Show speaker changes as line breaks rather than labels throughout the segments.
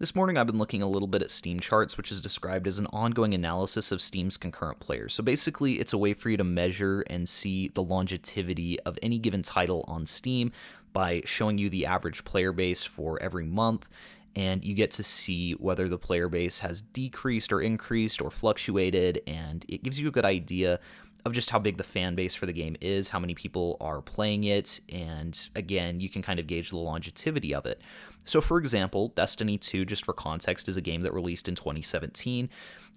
This morning I've been looking a little bit at Steam charts, which is described as an ongoing analysis of Steam's concurrent players. So basically, it's a way for you to measure and see the longevity of any given title on Steam by showing you the average player base for every month, and you get to see whether the player base has decreased or increased or fluctuated, and it gives you a good idea of just how big the fan base for the game is, how many people are playing it, and again, you can kind of gauge the longevity of it. So for example, Destiny 2, just for context, is a game that released in 2017,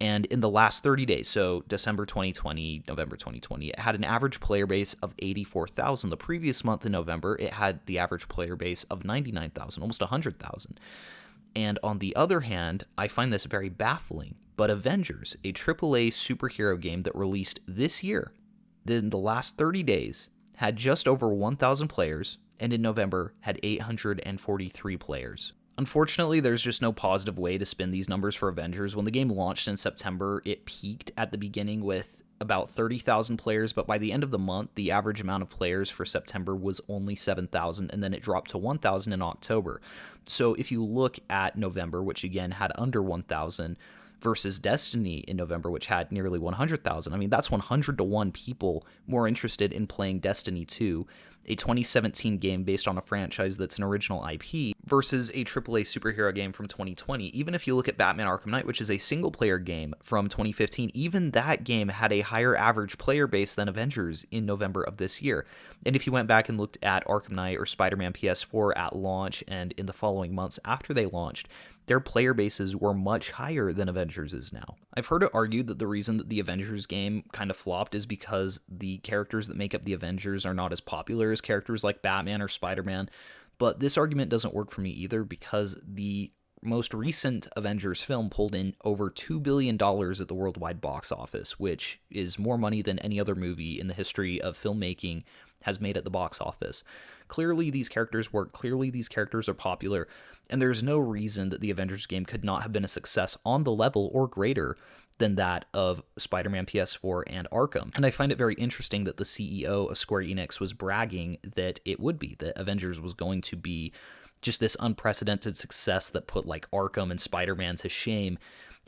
and in the last 30 days, so December 2020, November 2020, it had an average player base of 84,000. The previous month in November, it had the average player base of 99,000, almost 100,000. And on the other hand, I find this very baffling, but Avengers, a AAA superhero game that released this year, in the last 30 days, had just over 1,000 players, and in November had 843 players. Unfortunately, there's just no positive way to spin these numbers for Avengers. When the game launched in September, it peaked at the beginning with about 30,000 players, but by the end of the month, the average amount of players for September was only 7,000, and then it dropped to 1,000 in October. So if you look at November, which again had under 1,000, versus Destiny in November, which had nearly 100,000, I mean, that's 100 to 1 people more interested in playing Destiny 2, a 2017 game based on a franchise that's an original IP, versus a AAA superhero game from 2020. Even if you look at Batman Arkham Knight, which is a single-player game from 2015, even that game had a higher average player base than Avengers in November of this year. And if you went back and looked at Arkham Knight or Spider-Man PS4 at launch and in the following months after they launched, their player bases were much higher than Avengers is now. I've heard it argued that the reason that the Avengers game kind of flopped is because the characters that make up the Avengers are not as popular as characters like Batman or Spider-Man, but this argument doesn't work for me either because the most recent Avengers film pulled in over $2 billion at the worldwide box office, which is more money than any other movie in the history of filmmaking has made at the box office. Clearly, these characters work. Clearly, these characters are popular. And there's no reason that the Avengers game could not have been a success on the level or greater than that of Spider-Man PS4 and Arkham. And I find it very interesting that the CEO of Square Enix was bragging that it would be, that Avengers was going to be just this unprecedented success that put like Arkham and Spider-Man to shame.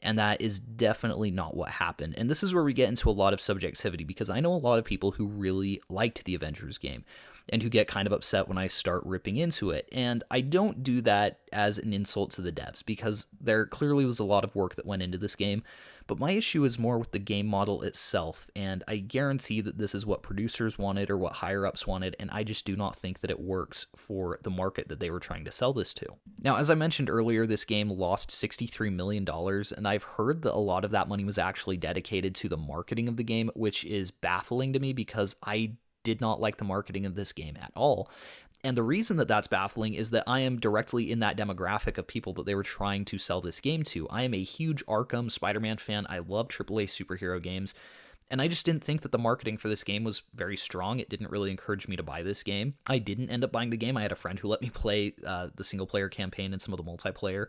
And that is definitely not what happened. And this is where we get into a lot of subjectivity, because I know a lot of people who really liked the Avengers game and who get kind of upset when I start ripping into it. And I don't do that as an insult to the devs, because there clearly was a lot of work that went into this game. But my issue is more with the game model itself, and I guarantee that this is what producers wanted or what higher-ups wanted, and I just do not think that it works for the market that they were trying to sell this to. Now, as I mentioned earlier, this game lost $63 million, and I've heard that a lot of that money was actually dedicated to the marketing of the game, which is baffling to me because I did not like the marketing of this game at all. And the reason that that's baffling is that I am directly in that demographic of people that they were trying to sell this game to. I am a huge Arkham Spider-Man fan. I love AAA superhero games. And I just didn't think that the marketing for this game was very strong. It didn't really encourage me to buy this game. I didn't end up buying the game. I had a friend who let me play the single-player campaign and some of the multiplayer.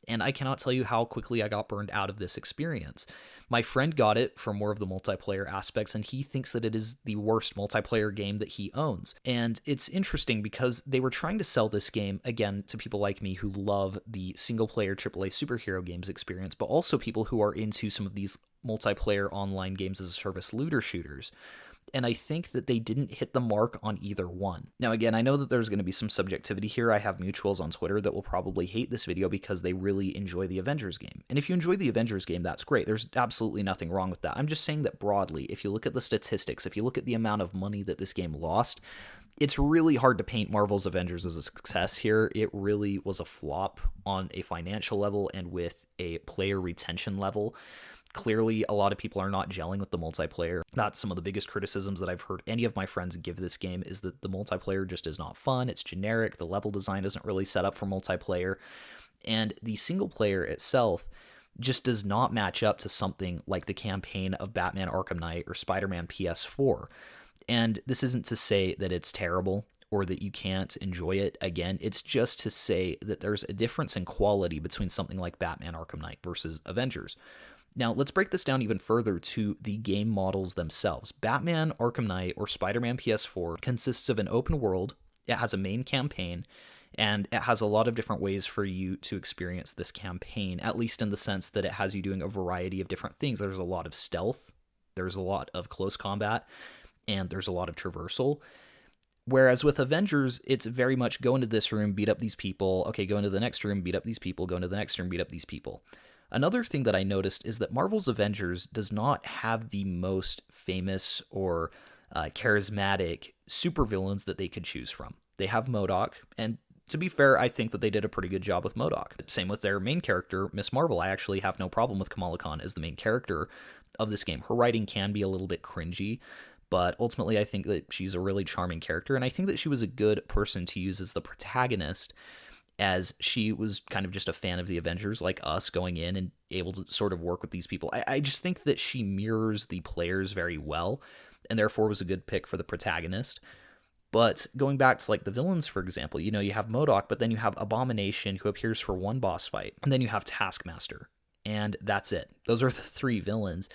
And I cannot tell you how quickly I got burned out of this experience. My friend got it for more of the multiplayer aspects, and he thinks that it is the worst multiplayer game that he owns. And it's interesting because they were trying to sell this game, again, to people like me who love the single-player AAA superhero games experience, but also people who are into some of these multiplayer online games as a service looter shooters. And I think that they didn't hit the mark on either one. Now, again, I know that there's going to be some subjectivity here. I have mutuals on Twitter that will probably hate this video because they really enjoy the Avengers game. And if you enjoy the Avengers game, that's great. There's absolutely nothing wrong with that. I'm just saying that broadly, if you look at the statistics, if you look at the amount of money that this game lost, it's really hard to paint Marvel's Avengers as a success here. It really was a flop on a financial level and with a player retention level. Clearly, a lot of people are not gelling with the multiplayer. That's some of the biggest criticisms that I've heard any of my friends give this game, is that the multiplayer just is not fun. It's generic. The level design isn't really set up for multiplayer. And the single player itself just does not match up to something like the campaign of Batman Arkham Knight or Spider-Man PS4. And this isn't to say that it's terrible or that you can't enjoy it. Again, it's just to say that there's a difference in quality between something like Batman Arkham Knight versus Avengers. Now, let's break this down even further to the game models themselves. Batman Arkham Knight or Spider-Man PS4 consists of an open world, it has a main campaign, And it has a lot of different ways for you to experience this campaign, at least in the sense that it has you doing a variety of different things. There's a lot of stealth, there's a lot of close combat, and there's a lot of traversal. Whereas with Avengers, it's very much go into this room, beat up these people. Okay, go into the next room, beat up these people. Go into the next room, beat up these people. Another thing that I noticed is that Marvel's Avengers does not have the most famous or charismatic supervillains that they could choose from. They have MODOK, and to be fair, I think that they did a pretty good job with MODOK. Same with their main character, Miss Marvel. I actually have no problem with Kamala Khan as the main character of this game. Her writing can be a little bit cringy, but ultimately I think that she's a really charming character, and I think that she was a good person to use as the protagonist, as she was kind of just a fan of the Avengers like us, going in and able to sort of work with these people. I just think that she mirrors the players very well, and therefore was a good pick for the protagonist. But going back to like the villains, for example, you have MODOK, but then you have Abomination, who appears for one boss fight, and then you have Taskmaster, and that's it. Those are the three villains.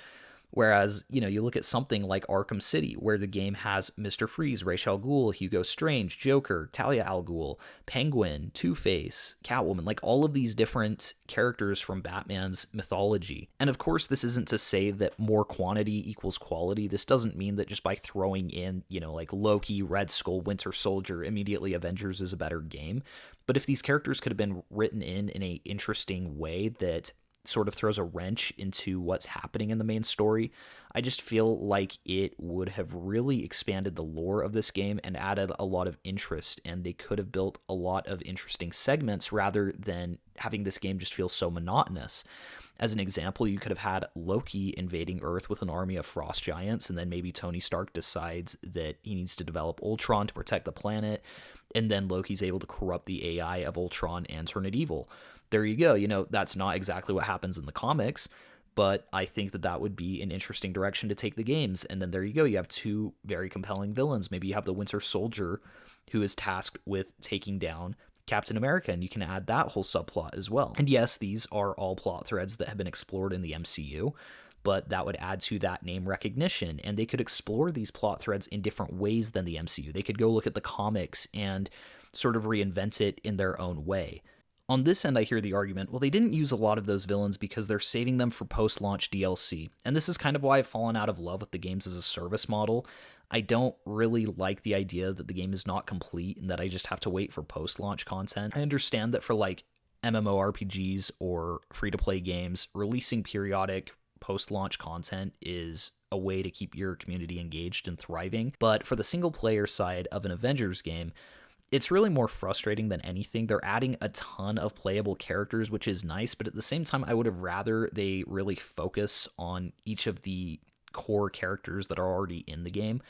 Whereas, you look at something like Arkham City, where the game has Mr. Freeze, Ra's al Ghul, Hugo Strange, Joker, Talia al Ghul, Penguin, Two-Face, Catwoman, like all of these different characters from Batman's mythology. And of course, this isn't to say that more quantity equals quality. This doesn't mean that just by throwing in, like Loki, Red Skull, Winter Soldier, immediately Avengers is a better game. But if these characters could have been written in an interesting way that sort of throws a wrench into what's happening in the main story, I just feel like it would have really expanded the lore of this game and added a lot of interest, and they could have built a lot of interesting segments rather than having this game just feel so monotonous. As an example, you could have had Loki invading Earth with an army of frost giants, and then maybe Tony Stark decides that he needs to develop Ultron to protect the planet, and then Loki's able to corrupt the AI of Ultron and turn it evil. There you go. That's not exactly what happens in the comics, but I think that that would be an interesting direction to take the games. And then there you go. You have two very compelling villains. Maybe you have the Winter Soldier, who is tasked with taking down Captain America, and you can add that whole subplot as well. And yes, these are all plot threads that have been explored in the MCU, but that would add to that name recognition, and they could explore these plot threads in different ways than the MCU. They could go look at the comics and sort of reinvent it in their own way. On this end, I hear the argument, well, they didn't use a lot of those villains because they're saving them for post-launch DLC. And this is kind of why I've fallen out of love with the games as a service model. I don't really like the idea that the game is not complete and that I just have to wait for post-launch content. I understand that for like MMORPGs or free-to-play games, releasing periodic post-launch content is a way to keep your community engaged and thriving. But for the single-player side of an Avengers game, it's really more frustrating than anything. They're adding a ton of playable characters, which is nice, but at the same time, I would have rather they really focus on each of the core characters that are already in the game.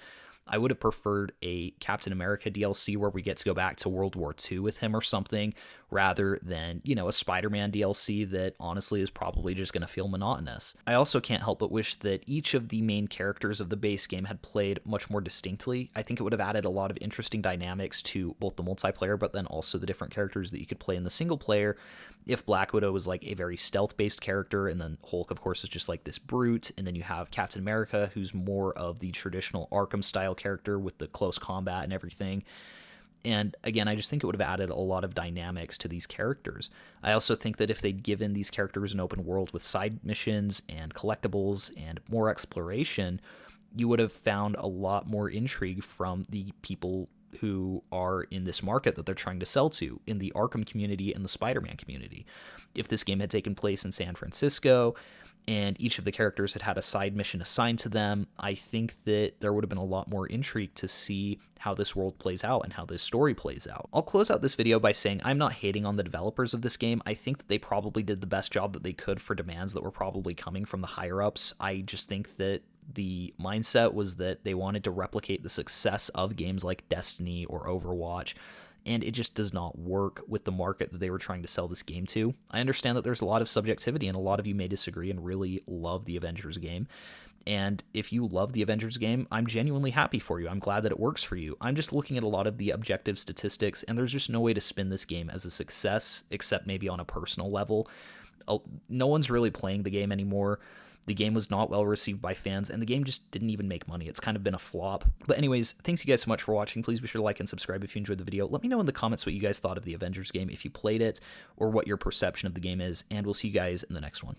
I would have preferred a Captain America DLC where we get to go back to World War II with him or something, rather than, a Spider-Man DLC that honestly is probably just going to feel monotonous. I also can't help but wish that each of the main characters of the base game had played much more distinctly. I think it would have added a lot of interesting dynamics to both the multiplayer, but then also the different characters that you could play in the single player. If Black Widow was like a very stealth-based character, and then Hulk, of course, is just like this brute, and then you have Captain America, who's more of the traditional Arkham-style character with the close combat and everything. And again, I just think it would have added a lot of dynamics to these characters. I also think that if they'd given these characters an open world with side missions and collectibles and more exploration, you would have found a lot more intrigue from the people who are in this market that they're trying to sell to, in the Arkham community and the Spider-Man community. If this game had taken place in San Francisco and each of the characters had had a side mission assigned to them, I think that there would have been a lot more intrigue to see how this world plays out and how this story plays out. I'll close out this video by saying I'm not hating on the developers of this game. I think that they probably did the best job that they could for demands that were probably coming from the higher-ups. I just think that the mindset was that they wanted to replicate the success of games like Destiny or Overwatch, and it just does not work with the market that they were trying to sell this game to. I understand that there's a lot of subjectivity, and a lot of you may disagree and really love the Avengers game. And if you love the Avengers game, I'm genuinely happy for you. I'm glad that it works for you. I'm just looking at a lot of the objective statistics, and there's just no way to spin this game as a success, except maybe on a personal level. No one's really playing the game anymore. The game was not well received by fans, and the game just didn't even make money. It's kind of been a flop. But anyways, thanks you guys so much for watching. Please be sure to like and subscribe if you enjoyed the video. Let me know in the comments what you guys thought of the Avengers game, if you played it, or what your perception of the game is, and we'll see you guys in the next one.